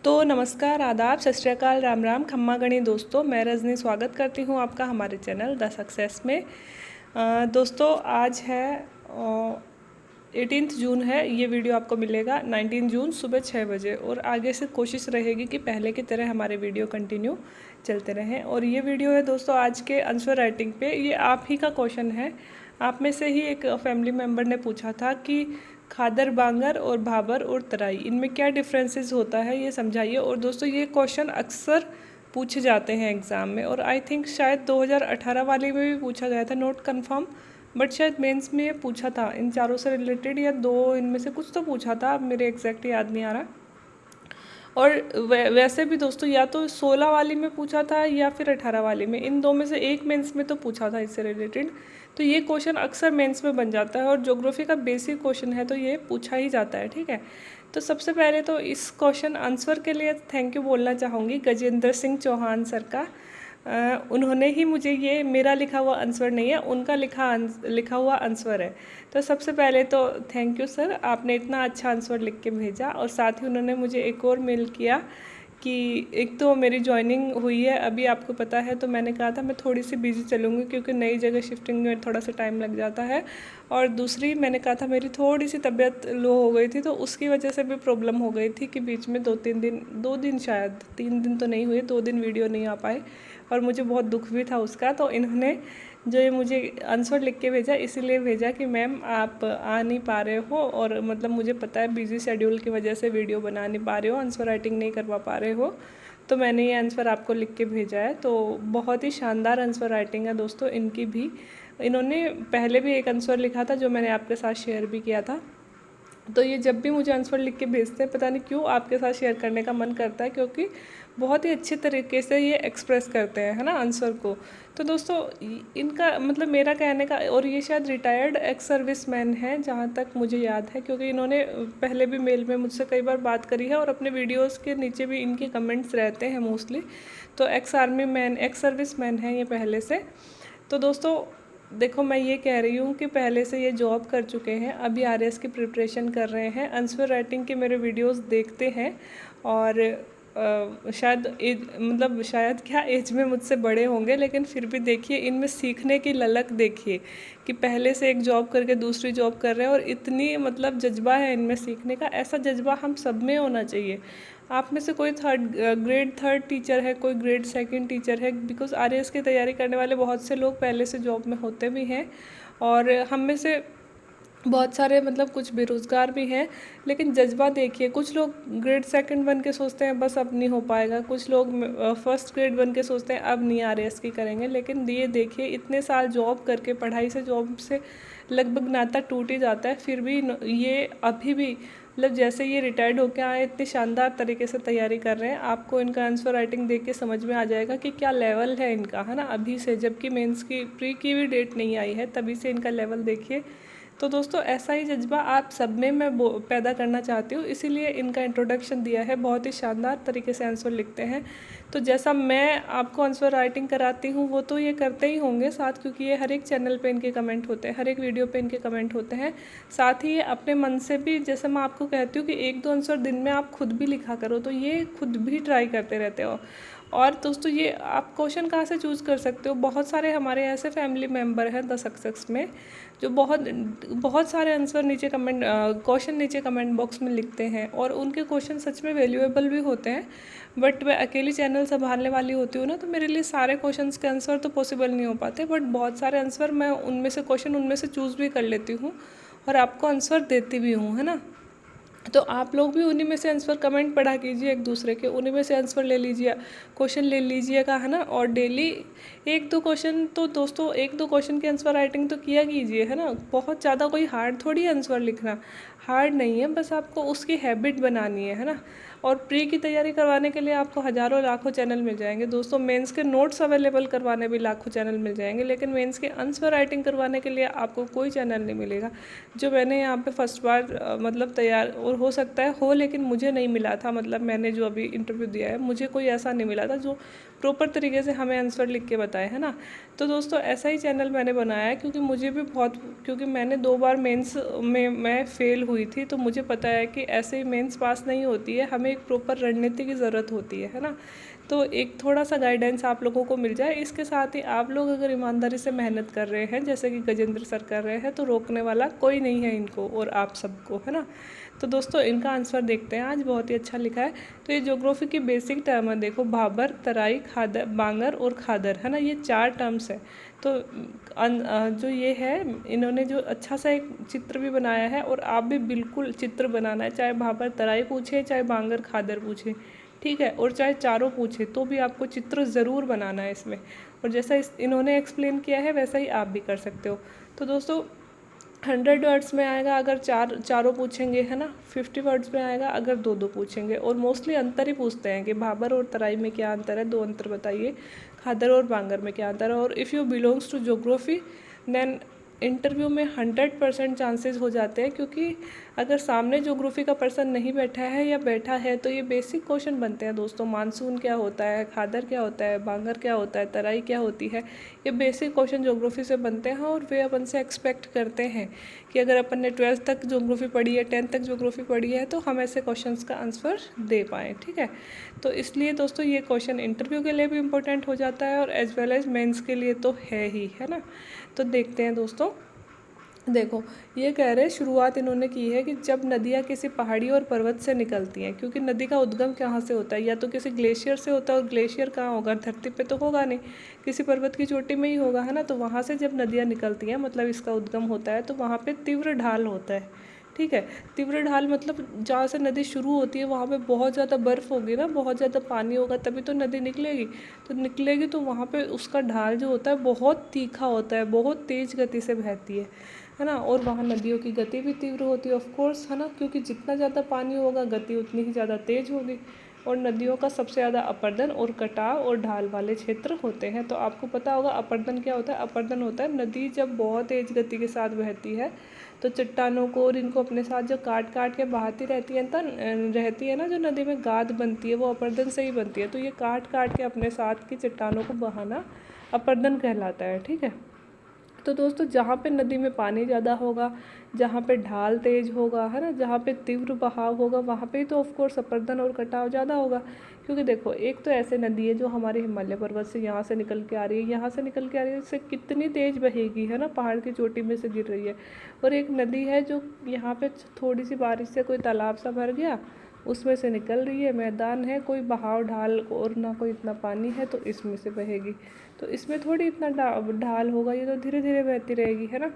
तो नमस्कार, आदाब, सत श्री अकाल, राम राम, खम्मा गणी दोस्तों। मैं रजनी स्वागत करती हूँ आपका हमारे चैनल द सक्सेस में। दोस्तों आज है 18 जून है। ये वीडियो आपको मिलेगा 19 जून सुबह 6 बजे और आगे से कोशिश रहेगी कि पहले की तरह हमारे वीडियो कंटिन्यू चलते रहें। और ये वीडियो है दोस्तों आज के आंसर राइटिंग पे। ये आप ही का क्वेश्चन है। आप में से ही एक फैमिली मेम्बर ने पूछा था कि खादर बांगर और भाबर और तराई, इनमें क्या डिफरेंसेस होता है, ये समझाइए। और दोस्तों ये क्वेश्चन अक्सर पूछे जाते हैं एग्ज़ाम में और आई थिंक शायद 2018 वाले में भी पूछा गया था, नोट कंफर्म, बट शायद मेंस में ये पूछा था इन चारों से रिलेटेड, या दो इनमें से कुछ तो पूछा था, अब मेरे एग्जैक्ट याद नहीं आ रहा। और वैसे भी दोस्तों या तो 16 वाली में पूछा था या फिर 18 वाली में, इन दो में से एक मेंस में तो पूछा था इससे रिलेटेड। तो ये क्वेश्चन अक्सर मेंस में बन जाता है और ज्योग्राफी का बेसिक क्वेश्चन है तो ये पूछा ही जाता है, ठीक है। तो सबसे पहले तो इस क्वेश्चन आंसर के लिए थैंक यू बोलना चाहूँगी गजेंद्र सिंह चौहान सर का। उन्होंने ही मुझे, ये मेरा लिखा हुआ आंसर नहीं है, उनका लिखा हुआ आंसर है। तो सबसे पहले तो थैंक यू सर, आपने इतना अच्छा आंसर लिख के भेजा। और साथ ही उन्होंने मुझे एक और मेल किया कि एक तो मेरी जॉइनिंग हुई है अभी, आपको पता है, तो मैंने कहा था मैं थोड़ी सी बिजी चलूँगी क्योंकि नई जगह शिफ्टिंग में थोड़ा सा टाइम लग जाता है। और दूसरी मैंने कहा था मेरी थोड़ी सी तबीयत लो हो गई थी तो उसकी वजह से भी प्रॉब्लम हो गई थी कि बीच में 2 दिन शायद 3 दिन तो नहीं हुए, 2 दिन वीडियो नहीं आ पाए और मुझे बहुत दुख भी था उसका। तो इन्होंने जो ये मुझे आंसर लिख के भेजा, इसीलिए भेजा कि मैम आप आ नहीं पा रहे हो और मतलब मुझे पता है बिजी शेड्यूल की वजह से वीडियो बना नहीं पा रहे हो, आंसर राइटिंग नहीं करवा पा रहे हो, तो मैंने ये आंसर आपको लिख के भेजा है। तो बहुत ही शानदार आंसर राइटिंग है दोस्तों इनकी भी। इन्होंने पहले भी एक आंसर लिखा था जो मैंने आपके साथ शेयर भी किया था। तो ये जब भी मुझे आंसर लिख के भेजते हैं, पता नहीं क्यों आपके साथ शेयर करने का मन करता है, क्योंकि बहुत ही अच्छे तरीके से ये एक्सप्रेस करते हैं, है ना, आंसर को। तो दोस्तों इनका मतलब मेरा कहने का, और ये शायद रिटायर्ड एक्स सर्विस मैन है जहाँ तक मुझे याद है, क्योंकि इन्होंने पहले भी मेल में मुझसे कई बार बात करी है और अपने वीडियोज़ के नीचे भी इनके कमेंट्स रहते हैं मोस्टली। तो ex army man, ex service man है ये पहले से। तो दोस्तों देखो, मैं ये कह रही हूँ कि पहले से ये जॉब कर चुके हैं, अभी आरएस की प्रिपरेशन कर रहे हैं, आंसर राइटिंग के मेरे वीडियोस देखते हैं और शायद एज, मतलब शायद क्या एज में मुझसे बड़े होंगे, लेकिन फिर भी देखिए इनमें सीखने की ललक देखिए कि पहले से एक जॉब करके दूसरी जॉब कर रहे हैं और इतनी मतलब जज्बा है इनमें सीखने का। ऐसा जज्बा हम सब में होना चाहिए। आप में से कोई ग्रेड थर्ड टीचर है, कोई ग्रेड सेकंड टीचर है, बिकॉज आरएएस की तैयारी करने वाले बहुत से लोग पहले से जॉब में होते भी हैं और हम में से बहुत सारे मतलब कुछ बेरोज़गार भी हैं। लेकिन जज्बा देखिए, कुछ लोग ग्रेड सेकंड बन के सोचते हैं बस अब नहीं हो पाएगा, कुछ लोग फर्स्ट ग्रेड बन के सोचते हैं अब नहीं आरएएस की करेंगे। लेकिन ये देखिए इतने साल जॉब करके, पढ़ाई से जॉब से लगभग नाता टूट ही जाता है, फिर भी ये अभी भी मतलब जैसे ये रिटायर्ड होकर आए इतनी शानदार तरीके से तैयारी कर रहे हैं। आपको इनका आंसर राइटिंग देख के समझ में आ जाएगा कि क्या लेवल है इनका, है ना, अभी से, जबकि मेंस की प्री की भी डेट नहीं आई है, तभी से इनका लेवल देखिए। तो दोस्तों ऐसा ही जज्बा आप सब में मैं पैदा करना चाहती हूँ, इसीलिए इनका इंट्रोडक्शन दिया है। बहुत ही शानदार तरीके से आंसर लिखते हैं। तो जैसा मैं आपको आंसर राइटिंग कराती हूँ वो तो ये करते ही होंगे साथ, क्योंकि ये हर एक चैनल पे इनके कमेंट होते हैं, हर एक वीडियो पे इनके कमेंट होते हैं। साथ ही ये अपने मन से भी, जैसे मैं आपको कहती हूँ कि 1-2 आंसर दिन में आप खुद भी लिखा करो, तो ये खुद भी ट्राई करते रहते हो। और दोस्तों ये आप क्वेश्चन कहाँ से चूज़ कर सकते हो, बहुत सारे हमारे ऐसे फैमिली मेम्बर हैं द सक्सेस में जो बहुत सारे आंसर नीचे क्वेश्चन नीचे कमेंट बॉक्स में लिखते हैं और उनके क्वेश्चन सच में वैल्यूएबल भी होते हैं। बट मैं अकेली चैनल संभालने वाली होती हूँ ना, तो मेरे लिए सारे क्वेश्चंस के आंसर तो पॉसिबल नहीं हो पाते, बट बहुत सारे आंसर मैं उनमें से क्वेश्चन उनमें से चूज़ भी कर लेती हूँ और आपको आंसर देती भी हूँ, है ना। तो आप लोग भी उन्हीं में से आंसर कमेंट पढ़ा कीजिए एक दूसरे के, उन्हीं में से आंसर ले लीजिए, क्वेश्चन ले लीजिएगा, है ना। और डेली 1-2 क्वेश्चन तो दोस्तों 1-2 क्वेश्चन की आंसर राइटिंग तो किया कीजिए, है ना। बहुत ज़्यादा कोई हार्ड थोड़ी आंसर लिखना, हार्ड नहीं है, बस आपको उसकी हैबिट बनानी है ना। और प्री की तैयारी करवाने के लिए आपको हज़ारों लाखों चैनल मिल जाएंगे दोस्तों, मेंस के नोट्स अवेलेबल करवाने भी लाखों चैनल मिल जाएंगे, लेकिन मेंस के आंसर राइटिंग करवाने के लिए आपको कोई चैनल नहीं मिलेगा। जो मैंने यहाँ पे फर्स्ट बार मतलब तैयार, और हो सकता है हो, लेकिन मुझे नहीं मिला था, मतलब मैंने जो अभी इंटरव्यू दिया है मुझे कोई ऐसा नहीं मिला था जो प्रॉपर तरीके से हमें आंसर लिख के बताए, है ना। तो दोस्तों ऐसा ही चैनल मैंने बनाया है क्योंकि मुझे भी बहुत, क्योंकि मैंने 2 बार मेंस में मैं फ़ेल हुई थी, तो मुझे पता है कि ऐसे ही मेंस पास नहीं होती है, हमें एक प्रॉपर रणनीति की ज़रूरत होती है ना। तो एक थोड़ा सा गाइडेंस आप लोगों को मिल जाए। इसके साथ ही आप लोग अगर ईमानदारी से मेहनत कर रहे हैं जैसे कि गजेंद्र सर कर रहे हैं, तो रोकने वाला कोई नहीं है इनको और आप सबको, है ना। तो दोस्तों इनका आंसर देखते हैं, आज बहुत ही अच्छा लिखा है। तो ये ज्योग्राफी की बेसिक टर्म है, देखो भाबर, तराई, खादर, बांगर और खादर, है ना, ये 4 टर्म्स है। तो जो ये है, इन्होंने जो अच्छा सा एक चित्र भी बनाया है, और आप भी बिल्कुल चित्र बनाना है, चाहे भाबर तराई पूछे, चाहे बांगर खादर पूछे, ठीक है, और चाहे चारों पूछे तो भी आपको चित्र ज़रूर बनाना है इसमें। और जैसा इन्होंने एक्सप्लेन किया है वैसा ही आप भी कर सकते हो। तो दोस्तों 100 वर्ड्स में आएगा अगर चारों पूछेंगे, है ना। 50 वर्ड्स में आएगा अगर दो दो पूछेंगे, और मोस्टली अंतर ही पूछते हैं कि भाबर और तराई में क्या अंतर है, 2 अंतर बताइए, खादर और बांगर में क्या अंतर है। और if you belongs to geography then interview में 100% चांसेस हो जाते हैं, क्योंकि अगर सामने ज्योग्राफी का पर्सन नहीं बैठा है या बैठा है तो ये बेसिक क्वेश्चन बनते हैं दोस्तों। मानसून क्या होता है, खादर क्या होता है, बांगर क्या होता है, तराई क्या होती है, ये बेसिक क्वेश्चन ज्योग्राफी से बनते हैं। और वे अपन से एक्सपेक्ट करते हैं कि अगर अपन ने 12th तक ज्योग्राफी पढ़ी है, 10th तक ज्योग्राफी पढ़ी है, तो हम ऐसे क्वेश्चंस का आंसर दे पाएँ, ठीक है। तो इसलिए दोस्तों ये क्वेश्चन इंटरव्यू के लिए भी इम्पोर्टेंट हो जाता है और एज वेल एज मेंस के लिए तो है ही, है ना। तो देखते हैं दोस्तों, देखो ये कह रहे हैं, शुरुआत इन्होंने की है कि जब नदियाँ किसी पहाड़ी और पर्वत से निकलती हैं, क्योंकि नदी का उद्गम कहाँ से होता है, या तो किसी ग्लेशियर से होता है, और ग्लेशियर कहाँ होगा, धरती पे तो होगा नहीं, किसी पर्वत की चोटी में ही होगा, है ना। तो वहाँ से जब नदियाँ निकलती हैं मतलब इसका उद्गम होता है, तो वहाँ पे तीव्र ढाल होता है, ठीक है। तीव्र ढाल मतलब जहाँ से नदी शुरू होती है वहाँ पे बहुत ज़्यादा बर्फ़ होगी ना, बहुत ज़्यादा पानी होगा, तभी तो नदी निकलेगी। तो निकलेगी तो वहाँ पे उसका ढाल जो होता है बहुत तीखा होता है, बहुत तेज़ गति से बहती है ना। और वहाँ नदियों की गति भी तीव्र होती है ऑफ कोर्स, है ना, क्योंकि जितना ज़्यादा पानी होगा गति उतनी ही ज़्यादा तेज़ होगी। और नदियों का सबसे ज़्यादा अपर्दन और कटाव और ढाल वाले क्षेत्र होते हैं। तो आपको पता होगा अपर्दन क्या होता है। अपर्दन होता है नदी जब बहुत तेज़ गति के साथ बहती है तो चट्टानों को और इनको अपने साथ जो काट काट के बहाती रहती है ना, जो नदी में गाद बनती है वो अपर्दन से ही बनती है। तो ये काट काट के अपने साथ की चट्टानों को बहाना अपर्दन कहलाता है, ठीक है। तो दोस्तों जहाँ पे नदी में पानी ज़्यादा होगा, जहाँ पे ढाल तेज़ होगा, है ना, जहाँ पे तीव्र बहाव होगा, वहाँ पे तो ऑफ कोर्स अपर्दन और कटाव ज़्यादा होगा। क्योंकि देखो एक तो ऐसे नदी है जो हमारे हिमालय पर्वत से यहाँ से निकल के आ रही है, यहाँ से निकल के आ रही है, इससे कितनी तेज़ बहेगी, है ना, पहाड़ की चोटी में से गिर रही है। और एक नदी है जो यहाँ पे थोड़ी सी बारिश से कोई तालाब सा भर गया, उसमें से निकल रही है, मैदान है, कोई बहाव ढाल और ना कोई इतना पानी है, तो इसमें से बहेगी। तो इसमें थोड़ी इतना ढाल होगा, ये तो धीरे धीरे बहती रहेगी, है ना।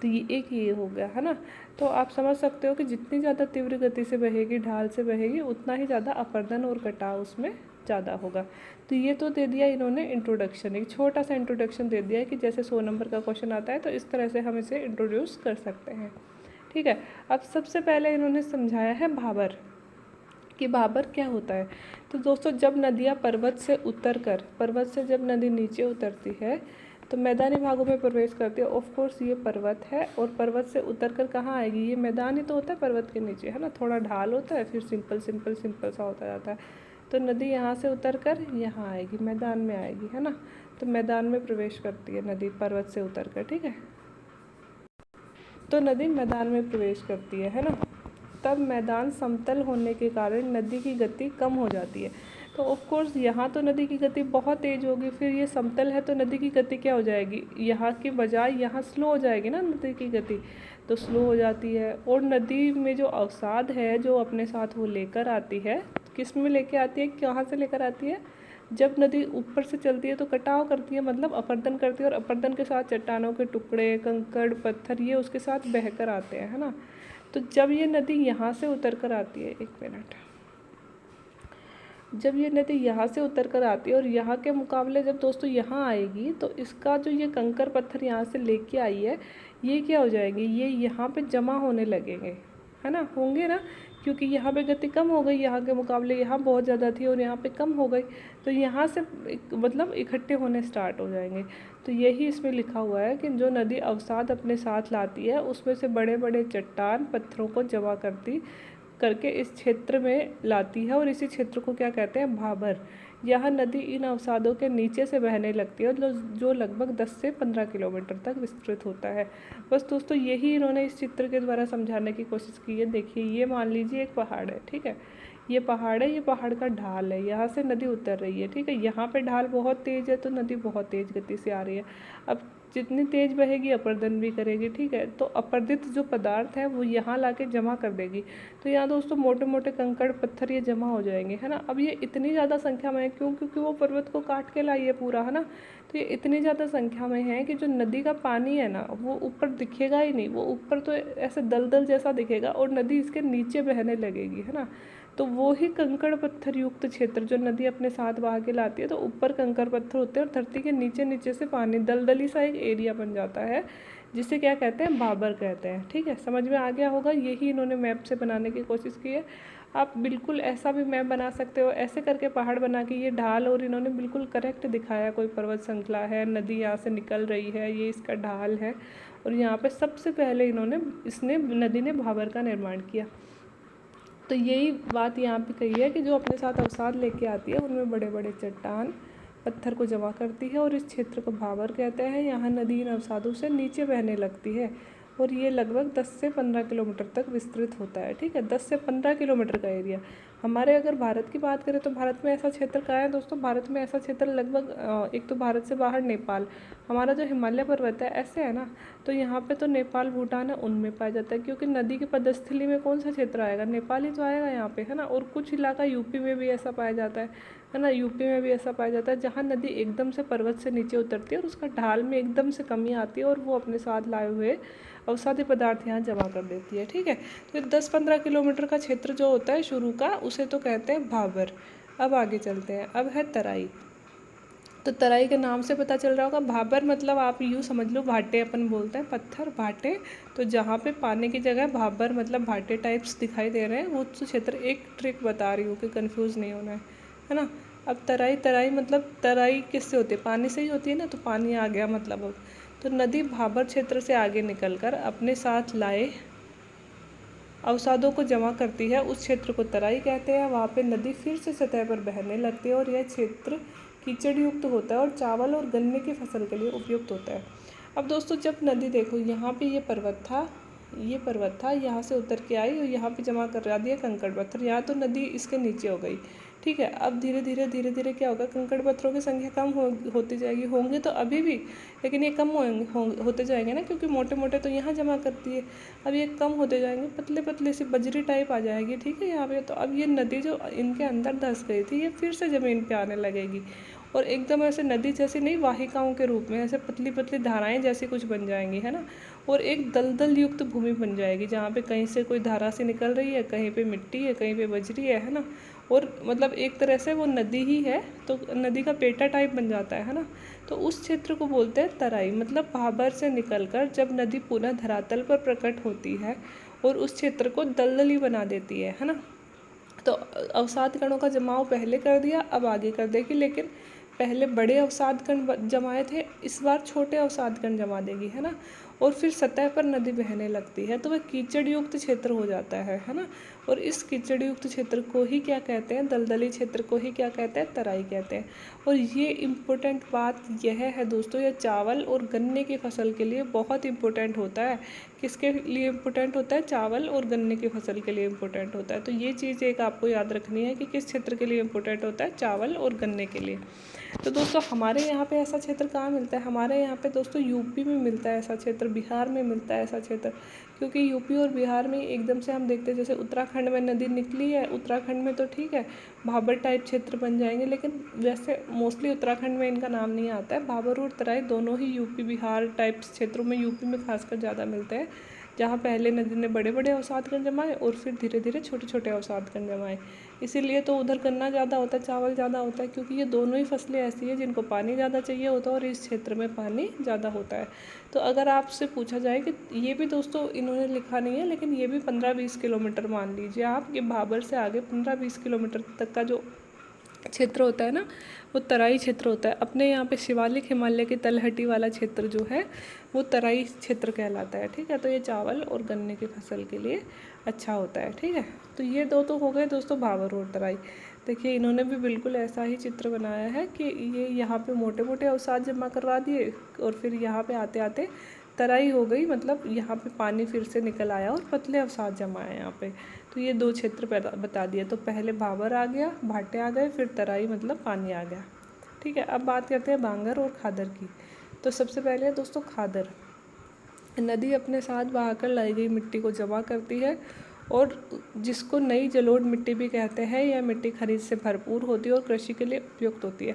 तो ये हो गया, है ना। तो आप समझ सकते हो कि जितनी ज़्यादा तीव्र गति से बहेगी, ढाल से बहेगी, उतना ही ज़्यादा अपर्दन और कटाव उसमें ज़्यादा होगा। तो ये तो दे दिया इन्होंने इंट्रोडक्शन, एक छोटा सा इंट्रोडक्शन दे दिया है कि जैसे 100 नंबर का क्वेश्चन आता है तो इस तरह से हम इसे इंट्रोड्यूस कर सकते हैं, ठीक है। अब सबसे पहले इन्होंने समझाया है भाबर, कि भाबर क्या होता है। तो दोस्तों जब नदियाँ पर्वत से जब नदी नीचे उतरती है तो मैदानी भागों में प्रवेश करती है। ऑफ कोर्स ये पर्वत है, और पर्वत से उतरकर कहाँ आएगी, ये मैदान ही तो होता है पर्वत के नीचे, है ना, थोड़ा ढाल होता है, फिर सिंपल सा होता जाता है। तो नदी यहाँ से उतरकर यहाँ आएगी, मैदान में आएगी, है ना। तो मैदान में प्रवेश करती है नदी पर्वत से उतरकर, ठीक है। तो नदी मैदान में प्रवेश करती है ना। तब मैदान समतल होने के कारण नदी की गति कम हो जाती है। तो ऑफ कोर्स यहाँ तो नदी की गति बहुत तेज़ होगी, फिर ये समतल है तो नदी की गति क्या हो जाएगी, यहाँ की बजाय यहाँ स्लो हो जाएगी ना नदी की गति, तो स्लो हो जाती है। और नदी में जो अवसाद है जो अपने साथ वो लेकर आती है, किस में लेके आती है, कहाँ से लेकर आती है, जब नदी ऊपर से चलती है तो कटाव करती है, मतलब अपर्दन करती है, और अपर्दन के साथ चट्टानों के टुकड़े, कंकड़, पत्थर ये उसके साथ बहकर आते हैं, है ना। तो जब ये नदी यहाँ से उतर कर आती है, एक मिनट, जब ये नदी यहाँ से उतर कर आती है और यहाँ के मुकाबले जब दोस्तों यहाँ आएगी, तो इसका जो ये कंकर पत्थर यहाँ से लेके आई है, ये क्या हो जाएंगे, ये यहाँ पे जमा होने लगेंगे, है ना, होंगे ना, क्योंकि यहाँ पे गति कम हो गई, यहाँ के मुकाबले यहाँ बहुत ज़्यादा थी और यहाँ पे कम हो गई, तो यहाँ से मतलब इकट्ठे होने स्टार्ट हो जाएंगे। तो यही इसमें लिखा हुआ है कि जो नदी अवसाद अपने साथ लाती है उसमें से बड़े बड़े चट्टान पत्थरों को जमा करती करके इस क्षेत्र में लाती है और इसी क्षेत्र को क्या कहते हैं, भाबर। यह नदी इन अवसादों के नीचे से बहने लगती है जो लगभग 10 से 15 किलोमीटर तक विस्तृत होता है। बस दोस्तों यही इन्होंने इस चित्र के द्वारा समझाने की कोशिश की है। देखिए ये मान लीजिए एक पहाड़ है, ठीक है, ये पहाड़ है, ये पहाड़ का ढाल है, यहाँ से नदी उतर रही है, ठीक है। यहाँ पे ढाल बहुत तेज़ है तो नदी बहुत तेज़ गति से आ रही है। अब जितनी तेज़ बहेगी अपर्दन भी करेगी, ठीक है। तो अपर्दित जो पदार्थ है वो यहाँ लाके जमा कर देगी। तो यहाँ दोस्तों मोटे मोटे कंकड़ पत्थर ये जमा हो जाएंगे, है ना। अब ये इतनी ज़्यादा संख्या में है, क्यों, क्योंकि वो पर्वत को काट के लाई है पूरा, है ना। तो ये इतनी ज़्यादा संख्या में है कि जो नदी का पानी है ना वो ऊपर दिखेगा ही नहीं, वो ऊपर तो ऐसे दलदल जैसा दिखेगा और नदी इसके नीचे बहने लगेगी, है ना। तो वो ही कंकड़ पत्थर युक्त क्षेत्र जो नदी अपने साथ बहा के लाती है, तो ऊपर कंकड़ पत्थर होते हैं और धरती के नीचे नीचे से पानी दलदली सा एक एरिया बन जाता है, जिसे क्या कहते हैं, भाबर कहते हैं, ठीक है। समझ में आ गया होगा। यही इन्होंने मैप से बनाने की कोशिश की है। आप बिल्कुल ऐसा भी मैप बना सकते हो, ऐसे करके पहाड़ बना के ये ढाल, और इन्होंने बिल्कुल करेक्ट दिखाया, कोई पर्वत श्रृंखला है, नदी यहाँ से निकल रही है, ये इसका ढाल है, और यहाँ पे सबसे पहले नदी ने भाबर का निर्माण किया। तो यही बात यहाँ पे कही है कि जो अपने साथ अवसाद लेके आती है उनमें बड़े बड़े चट्टान पत्थर को जमा करती है और इस क्षेत्र को भाबर कहते हैं। यहाँ नदी इन अवसादों से नीचे बहने लगती है और ये लगभग 10 से 15 किलोमीटर तक विस्तृत होता है, ठीक है। 10 से 15 किलोमीटर का एरिया। हमारे अगर भारत की बात करें तो भारत में ऐसा क्षेत्र कहाँ है दोस्तों, भारत में ऐसा क्षेत्र लगभग एक तो भारत से बाहर नेपाल, हमारा जो हिमालय पर्वत है ऐसे है ना, तो यहाँ पे तो नेपाल भूटान है उनमें पाया जाता है, क्योंकि नदी के पदस्थली में कौन सा क्षेत्र आएगा, नेपाल ही तो आएगा यहाँ पे, है ना। और कुछ इलाका यूपी में भी ऐसा पाया जाता है ना, यूपी में भी ऐसा पाया जाता है जहाँ नदी एकदम से पर्वत से नीचे उतरती है और उसका ढाल में एकदम से कमी आती है और वो अपने साथ लाए हुए अवसादी पदार्थ यहाँ जमा कर देती है, ठीक है। तो 10-15 किलोमीटर का क्षेत्र जो होता है शुरू का, उसे तो कहते हैं भाबर। अब आगे चलते हैं। अब है तराई। तो तराई के नाम से पता चल रहा होगा, भाबर मतलब आप यूँ समझ लो भाटे अपन बोलते हैं, पत्थर भाटे। तो जहाँ पे पानी की जगह भाबर मतलब भाटे टाइप्स दिखाई दे रहे हैं वो तो क्षेत्र। एक ट्रिक बता रही हूँ कि कंफ्यूज नहीं होना है ना। अब तराई मतलब तराई किससे होती है, पानी से ही होती है ना, तो पानी आ गया मतलब। अब तो नदी भाबर क्षेत्र से आगे निकलकर अपने साथ लाए अवसादों को जमा करती है, उस क्षेत्र को तराई कहते हैं। वहाँ पे नदी फिर से सतह पर बहने लगती है और यह क्षेत्र कीचड़ युक्त होता है और चावल और गन्ने की फसल के लिए उपयुक्त होता है। अब दोस्तों जब नदी देखो, यहाँ पे ये पर्वत था, यहाँ से उतर के आई और यहाँ पे जमा करा दिया कंकड़ पत्थर, यहाँ तो नदी इसके नीचे हो गई, ठीक है। अब धीरे धीरे क्या होगा, कंकड़ पत्थरों की संख्या कम होती जाएगी, होंगे तो अभी भी, लेकिन ये कम होते जाएंगे ना, क्योंकि मोटे मोटे तो यहाँ जमा करती है। अब ये कम होते जाएंगे, पतले पतले सी बजरी टाइप आ जाएगी, ठीक है यहाँ पे। तो अब ये नदी जो इनके अंदर धंस गई थी, ये फिर से ज़मीन पे आने लगेगी और एकदम ऐसे नदी जैसी नहीं, वाहिकाओं के रूप में ऐसे पतली पतली धाराएं जैसी कुछ बन जाएंगी, है ना। और एक दलदल युक्त भूमि बन जाएगी जहाँ पे कहीं से कोई धारा सी निकल रही है, कहीं पे मिट्टी है, कहीं पे बजरी है ना। और मतलब एक तरह से वो नदी ही है, तो नदी का पेटा टाइप बन जाता है ना। तो उस क्षेत्र को बोलते हैं तराई। मतलब भाबर से निकलकर जब नदी पुनः धरातल पर प्रकट होती है और उस क्षेत्र को दलदली बना देती है ना। तो अवसाद कणों का जमाव पहले कर दिया, अब आगे कर देगी, लेकिन पहले बड़े अवसाद कण जमाए थे, इस बार छोटे अवसाद कण जमा देगी, है ना। और फिर सतह पर नदी बहने लगती है तो वह कीचड़ युक्त क्षेत्र हो जाता है ना। और इस कीचड़ युक्त क्षेत्र को ही क्या कहते हैं, दलदली क्षेत्र को ही क्या कहते हैं, तराई कहते हैं। और ये इम्पोर्टेंट बात यह है दोस्तों, यह चावल और गन्ने की फसल के लिए बहुत इम्पोर्टेंट होता है। किसके लिए इम्पोर्टेंट होता है, चावल और गन्ने की फसल के लिए इम्पोर्टेंट होता है। तो ये चीज़ एक आपको याद रखनी है कि किस क्षेत्र के लिए इम्पोर्टेंट होता है, चावल और गन्ने के लिए। तो दोस्तों हमारे यहाँ पे ऐसा क्षेत्र कहाँ मिलता है, हमारे यहाँ पे दोस्तों यूपी में मिलता है ऐसा क्षेत्र, बिहार में मिलता है ऐसा क्षेत्र। क्योंकि यूपी और बिहार में एकदम से हम देखते हैं, जैसे उत्तराखंड में नदी निकली है, उत्तराखंड में तो ठीक है भाबर टाइप क्षेत्र बन जाएंगे, लेकिन वैसे मोस्टली उत्तराखंड में इनका नाम नहीं आता है। भाबर और तराई दोनों ही यूपी बिहार टाइप क्षेत्रों में, यूपी में खासकर ज़्यादा मिलते हैं, जहाँ पहले नदी ने बड़े बड़े अवसाद कण जमाए और फिर धीरे धीरे छोटे छोटे अवसाद कण जमाए। इसीलिए तो उधर गन्ना ज़्यादा होता है, चावल ज़्यादा होता है, क्योंकि ये दोनों ही फसलें ऐसी हैं जिनको पानी ज़्यादा चाहिए होता है और इस क्षेत्र में पानी ज़्यादा होता है। तो अगर आपसे पूछा जाए कि ये भी दोस्तों इन्होंने लिखा नहीं है, लेकिन ये भी 15-20 किलोमीटर मान लीजिए आप, ये भाबर से आगे 15-20 किलोमीटर तक का जो क्षेत्र होता है ना, वो तराई क्षेत्र होता है। अपने यहाँ पे शिवालिक हिमालय की तलहटी वाला क्षेत्र जो है वो तराई क्षेत्र कहलाता है, ठीक है। तो ये चावल और गन्ने की फसल के लिए अच्छा होता है। ठीक है, तो ये दो तो हो गए दोस्तों भाबर और तराई। देखिए इन्होंने भी बिल्कुल ऐसा ही चित्र बनाया है कि ये यहाँ पे मोटे मोटे अवसाद जमा करवा दिए और फिर यहाँ पे आते आते तराई हो गई, मतलब यहाँ पे पानी फिर से निकल आया और पतले अवसाद जमा है यहाँ पे। तो ये दो क्षेत्र बता दिए। तो पहले भाबर आ गया, भाटे आ गए, फिर तराई मतलब पानी आ गया। ठीक है, अब बात करते हैं बांगर और खादर की। तो सबसे पहले है दोस्तों खादर। नदी अपने साथ बहाकर लाई गई मिट्टी को जमा करती है और जिसको नई जलोढ़ मिट्टी भी कहते हैं। यह मिट्टी खनिज से भरपूर होती है और कृषि के लिए उपयुक्त होती है।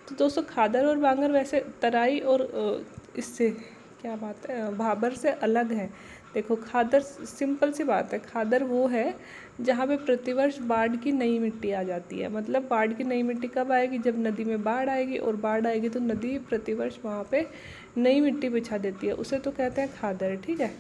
तो दोस्तों खादर और बांगर वैसे तराई और इससे क्या बात है भाबर से अलग है। देखो खादर सिंपल सी बात है, खादर वो है जहाँ पे प्रतिवर्ष बाढ़ की नई मिट्टी आ जाती है। मतलब बाढ़ की नई मिट्टी कब आएगी, जब नदी में बाढ़ आएगी, और बाढ़ आएगी तो नदी प्रतिवर्ष वहाँ पे नई मिट्टी बिछा देती है, उसे तो कहते हैं खादर। ठीक है,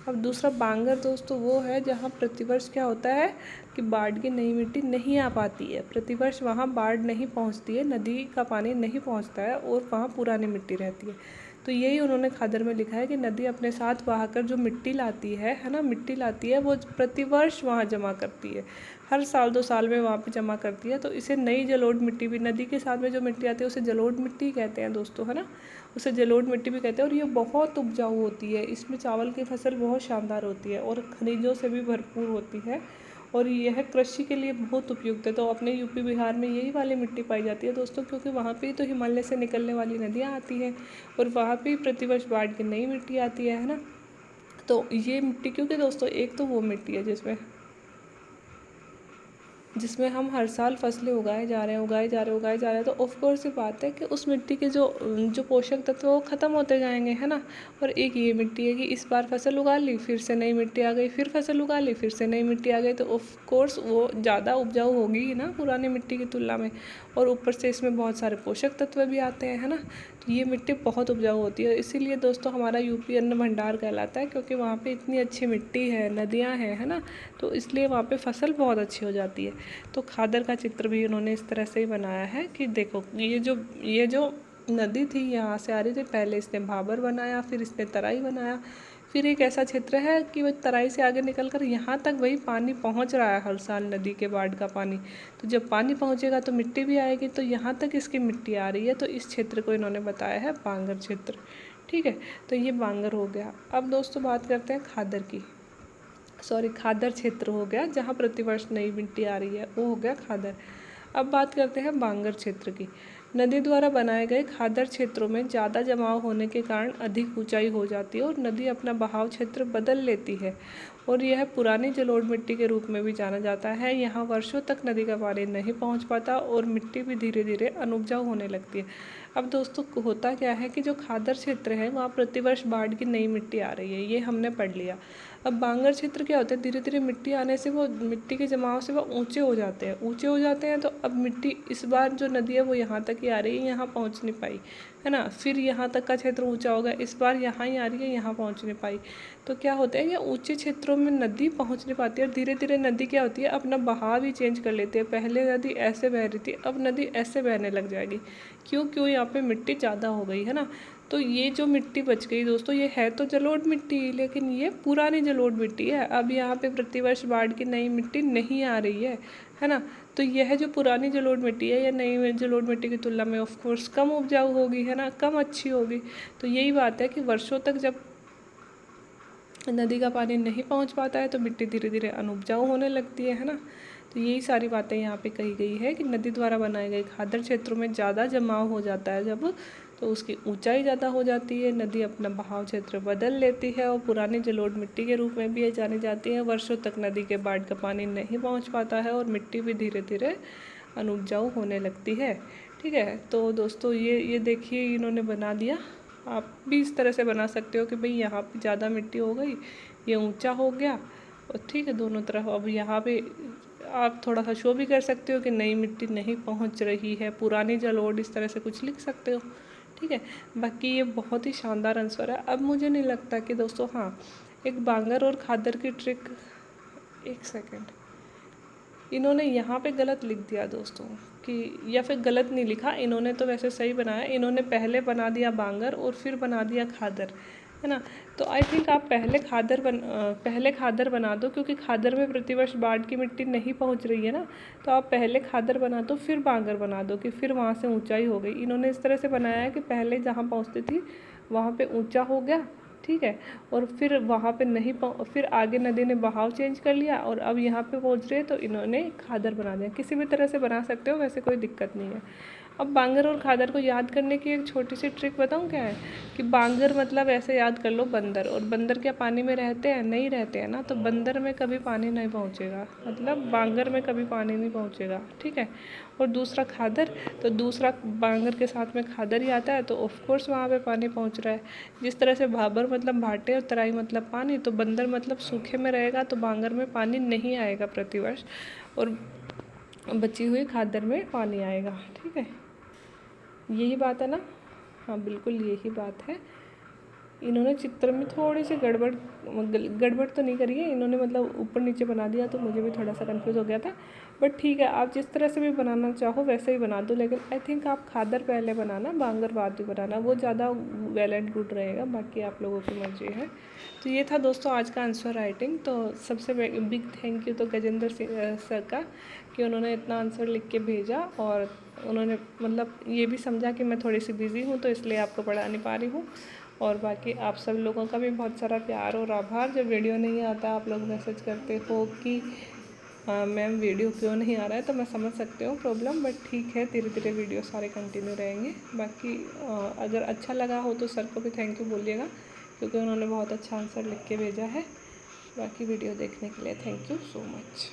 अब दूसरा बांगर दोस्तों वो है जहाँ प्रतिवर्ष क्या होता है कि बाढ़ की नई मिट्टी नहीं आ पाती है, प्रतिवर्ष वहाँ बाढ़ नहीं पहुँचती है, नदी का पानी नहीं पहुँचता है और वहाँ पुरानी मिट्टी रहती है। तो यही उन्होंने खादर में लिखा है कि नदी अपने साथ बहाकर जो मिट्टी लाती है ना, मिट्टी लाती है वो प्रतिवर्ष वहाँ जमा करती है, हर साल 2 साल में वहाँ पे जमा करती है। तो इसे नई जलोढ़ मिट्टी भी, नदी के साथ में जो मिट्टी आती है उसे जलोढ़ मिट्टी कहते हैं दोस्तों, है ना, उसे जलोढ़ मिट्टी भी कहते हैं। और ये बहुत उपजाऊ होती है, इसमें चावल की फसल बहुत शानदार होती है और खनिजों से भी भरपूर होती है और यह कृषि के लिए बहुत उपयुक्त है। तो अपने यूपी बिहार में यही वाली मिट्टी पाई जाती है दोस्तों, क्योंकि वहाँ पे ही तो हिमालय से निकलने वाली नदियाँ आती हैं और वहाँ पे ही प्रतिवर्ष बाढ़ की नई मिट्टी आती है ना। तो ये मिट्टी, क्योंकि दोस्तों एक तो वो मिट्टी है जिसमें हम हर साल फसलें उगाए जा रहे हैं, तो ऑफ कोर्स ये बात है कि उस मिट्टी के जो पोषक तत्व वो ख़त्म होते जाएंगे, है ना। और एक ये मिट्टी है कि इस बार फसल उगा ली, फिर से नई मिट्टी आ गई, फिर फसल उगा ली, फिर से नई मिट्टी आ गई, तो ऑफ कोर्स वो ज़्यादा उपजाऊ होगी ही ना पुरानी मिट्टी की तुलना में। और ऊपर से इसमें बहुत सारे पोषक तत्व भी आते हैं, है ना। तो ये मिट्टी बहुत उपजाऊ होती है, इसीलिए दोस्तों हमारा यूपी अन्न भंडार कहलाता है, क्योंकि वहाँ पे इतनी अच्छी मिट्टी है, नदियाँ हैं, है ना। तो इसलिए वहाँ पे फसल बहुत अच्छी हो जाती है। तो खादर का चित्र भी उन्होंने इस तरह से ही बनाया है कि देखो ये जो नदी थी यहाँ से आ रही थी, पहले इसने भाबर बनाया, फिर इसने तराई बनाया, फिर एक ऐसा क्षेत्र है कि वो तराई से आगे निकल कर यहाँ तक वही पानी पहुँच रहा है हर साल, नदी के बाढ़ का पानी। तो जब पानी पहुँचेगा तो मिट्टी भी आएगी, तो यहाँ तक इसकी मिट्टी आ रही है। तो इस क्षेत्र को इन्होंने बताया है बांगर क्षेत्र। ठीक है, तो ये बांगर हो गया। अब दोस्तों बात करते हैं खादर की। खादर क्षेत्र हो गया जहाँ प्रतिवर्ष नई मिट्टी आ रही है, वो हो गया खादर। अब बात करते हैं बांगर क्षेत्र की। नदी द्वारा बनाए गए खादर क्षेत्रों में ज़्यादा जमाव होने के कारण अधिक ऊंचाई हो जाती है और नदी अपना बहाव क्षेत्र बदल लेती है और यह पुरानी जलोढ़ मिट्टी के रूप में भी जाना जाता है। यहाँ वर्षों तक नदी का पानी नहीं पहुँच पाता और मिट्टी भी धीरे धीरे अनुपजाऊ होने लगती है। अब दोस्तों होता क्या है कि जो खादर क्षेत्र है वहाँ प्रतिवर्ष बाढ़ की नई मिट्टी आ रही है, ये हमने पढ़ लिया। अब बांगर क्षेत्र क्या होता है, धीरे धीरे मिट्टी आने से वो मिट्टी के जमाव से वो ऊंचे हो जाते हैं, तो अब मिट्टी इस बार जो नदी है वो यहाँ तक ही आ रही है, यहाँ पहुँच नहीं पाई, है ना। फिर यहाँ तक का क्षेत्र ऊंचा हो गया, इस बार यहाँ ही आ रही है, यहाँ पहुँच नहीं पाई। तो क्या होता है कि ऊंचे क्षेत्रों में नदी पहुँच नहीं पाती है और धीरे धीरे नदी क्या होती है अपना बहाव ही चेंज कर लेती है। पहले नदी ऐसे बह रही थी, अब नदी ऐसे बहने लग जाएगी। क्यों यहाँ पे मिट्टी ज़्यादा हो गई, है ना। तो ये जो मिट्टी बच गई दोस्तों, ये है तो जलोढ़ मिट्टी, लेकिन ये पुरानी जलोढ़ मिट्टी है। अब यहाँ पे प्रतिवर्ष बाढ़ की नई मिट्टी नहीं आ रही है ना। तो यह जो पुरानी जलोढ़ मिट्टी है या नई जलोढ़ मिट्टी की तुलना में ऑफ कोर्स कम उपजाऊ होगी, है ना, कम अच्छी होगी। तो यही बात है कि वर्षों तक जब नदी का पानी नहीं पहुंच पाता है तो मिट्टी धीरे धीरे अनुपजाऊ होने लगती है ना। तो यही सारी बातें यहाँ पे कही गई है कि नदी द्वारा बनाए गए खादर क्षेत्रों में ज़्यादा जमाव हो जाता है जब, तो उसकी ऊंचाई ज़्यादा हो जाती है, नदी अपना बहाव क्षेत्र बदल लेती है और पुरानी जलोढ़ मिट्टी के रूप में भी जानी जाती है। वर्षों तक नदी के बाढ़ का पानी नहीं पहुँच पाता है और मिट्टी भी धीरे धीरे अनुपजाऊ होने लगती है। ठीक है, तो दोस्तों ये देखिए इन्होंने बना दिया। आप भी इस तरह से बना सकते हो कि भाई यहाँ पे ज़्यादा मिट्टी हो गई, ये ऊंचा हो गया, और ठीक है दोनों तरफ। अब यहाँ पे आप थोड़ा सा शो भी कर सकते हो कि नई मिट्टी नहीं पहुँच रही है, पुरानी जलोढ़, इस तरह से कुछ लिख सकते हो। ठीक है, बाकी ये बहुत ही शानदार आंसर है। अब मुझे नहीं लगता कि दोस्तों, हाँ एक बांगर और खादर की ट्रिक, एक सेकेंड, इन्होंने यहाँ पे गलत लिख दिया दोस्तों, कि या फिर गलत नहीं लिखा, इन्होंने तो वैसे सही बनाया। इन्होंने पहले बना दिया बांगर और फिर बना दिया खादर, है ना। तो आई थिंक आप पहले खादर बना दो, क्योंकि खादर में प्रतिवर्ष बाढ़ की मिट्टी नहीं पहुंच रही है ना। तो आप पहले खादर बना दो, फिर बांगर बना दो, कि फिर वहाँ से ऊंचाई हो गई। इन्होंने इस तरह से बनाया है कि पहले जहाँ पहुँचती थी वहाँ पे ऊंचा हो गया, ठीक है, और फिर वहाँ पे नहीं फिर आगे नदी ने बहाव चेंज कर लिया और अब यहाँ पे पहुँच रही है, तो इन्होंने खादर बना दिया। किसी भी तरह से बना सकते हो, वैसे कोई दिक्कत नहीं है। अब बांगर और खादर को याद करने की एक छोटी सी ट्रिक बताऊँ क्या है, कि बांगर मतलब ऐसे याद कर लो बंदर, और बंदर क्या पानी में रहते हैं? नहीं रहते हैं ना, तो बंदर में कभी पानी नहीं पहुँचेगा, मतलब बांगर में कभी पानी नहीं पहुँचेगा, ठीक है। और दूसरा खादर, तो दूसरा बांगर के साथ में खादर ही आता है, तो ऑफकोर्स वहाँ पे पानी पहुँच रहा है। जिस तरह से भाबर मतलब भाटे और तराई मतलब पानी, तो बंदर मतलब सूखे में रहेगा, तो बांगर में पानी नहीं आएगा प्रतिवर्ष, और बची हुई खादर में पानी आएगा, ठीक है। यही बात है ना? हाँ बिल्कुल यही बात है। इन्होंने चित्र में थोड़ी सी गड़बड़ तो नहीं करी है इन्होंने, मतलब ऊपर नीचे बना दिया, तो मुझे भी थोड़ा सा कंफ्यूज हो गया था। बट ठीक है, आप जिस तरह से भी बनाना चाहो वैसे ही बना दो, लेकिन आई थिंक आप खादर पहले बनाना, बांगर बाद में बनाना, वो ज़्यादा वेल एंड गुड रहेगा। बाकी आप लोगों की मर्जी है। तो ये था दोस्तों आज का आंसर राइटिंग। तो सबसे बिग थैंक यू तो गजेंद्र सिंह सर का, कि उन्होंने इतना आंसर लिख के भेजा, और उन्होंने मतलब ये भी समझा कि मैं थोड़ी सी बिज़ी हूँ, तो इसलिए आपको पढ़ा नहीं पा रही हूँ। और बाकी आप सब लोगों का भी बहुत सारा प्यार और आभार। जब वीडियो नहीं आता आप लोग मैसेज करते हो कि मैम वीडियो क्यों नहीं आ रहा है, तो मैं समझ सकती हूँ प्रॉब्लम, बट ठीक है, धीरे धीरे वीडियो सारे कंटिन्यू रहेंगे। बाकी अगर अच्छा लगा हो तो सर को भी थैंक यू बोलिएगा, क्योंकि उन्होंने बहुत अच्छा आंसर लिख के भेजा है। बाकी वीडियो देखने के लिए थैंक यू सो मच।